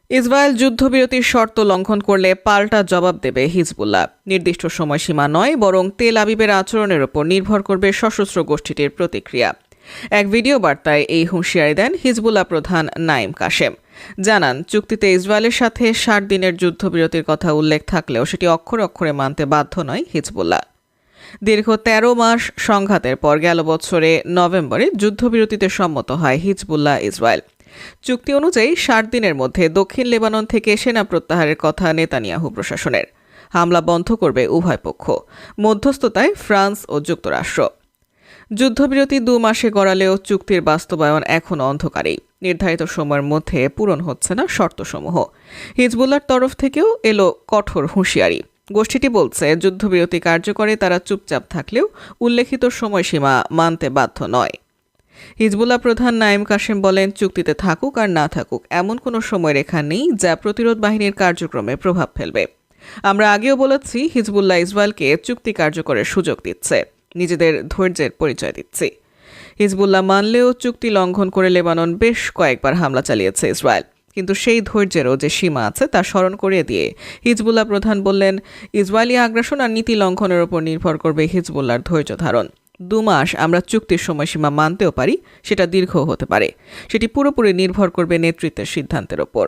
Israel যুদ্ধবিরতির শর্ত লঙ্ঘন করলে পাল্টা জবাব দেবে হিজবুল্লাহ। নির্দিষ্ট সময়সীমা নয়, বরং তেল আবিবের আচরণের উপর নির্ভর করবে সশস্ত্র গোষ্ঠীটির প্রতিক্রিয়া। এক ভিডিও বার্তায় এই হুঁশিয়ারি দেন হিজবুল্লাহ প্রধান নাইম কাশেম। জানান, চুক্তিতে ইসরায়েলের সাথে 60 দিনের যুদ্ধবিরতির কথা উল্লেখ থাকলেও সেটি অক্ষরে অক্ষরে মানতে বাধ্য নয় হিজবুল্লাহ। দীর্ঘ 13 মাস সংঘাতের পর গেল বছরে নভেম্বরে যুদ্ধবিরতিতে সম্মত হয় হিজবুল্লাহ ইসরায়েল। চুক্তি অনুযায়ী 60 দিনের মধ্যে দক্ষিণ লেবানন থেকে সেনা প্রত্যাহারের কথা নেতানিয়াহু প্রশাসনের। হামলা বন্ধ করবে উভয় পক্ষ, মধ্যস্থতায় ফ্রান্স ও যুক্তরাষ্ট্র। যুদ্ধবিরতি 2 মাসে গড়ালেও চুক্তির বাস্তবায়ন এখনও অন্ধকারেই। নির্ধারিত সময়ের মধ্যে পূরণ হচ্ছে না শর্তসমূহ। হিজবুল্লাহর তরফ থেকেও এলো কঠোর হুঁশিয়ারি। গোষ্ঠীটি বলছে, যুদ্ধবিরতি কার্যকরে তারা চুপচাপ থাকলেও উল্লেখিত সময়সীমা মানতে বাধ্য নয়। হিজবুল্লাহ প্রধান নাইম কাশেম বলেন, চুক্তিতে থাকুক আর না থাকুক এমন কোনো সময়রেখা নেই যা প্রতিরোধ বাহিনীর কার্যক্রমে প্রভাব ফেলবে। আমরা আগেও বলেছি, হিজবুল্লাহ ইসরায়েলকে চুক্তি কার্যকরের সুযোগ দিচ্ছে, নিজেদের ধৈর্যের পরিচয় দিচ্ছে। হিজবুল্লাহ মানলেও চুক্তি লঙ্ঘন করে লেবানন বেশ কয়েকবার হামলা চালিয়েছে ইসরায়েল। কিন্তু সেই ধৈর্যেরও যে সীমা আছে তা স্মরণ করিয়ে দিয়ে হিজবুল্লাহ প্রধান বললেন, ইসরায়েলি আগ্রাসন আর নীতি লঙ্ঘনের উপর নির্ভর করবে হিজবুল্লাহর ধৈর্য ধারণ। 2 মাস আমরা চুক্তির সময়সীমা মানতেও পারি, সেটা দীর্ঘ হতে পারে। সেটি পুরোপুরি নির্ভর করবে নেতৃত্বের সিদ্ধান্তের ওপর।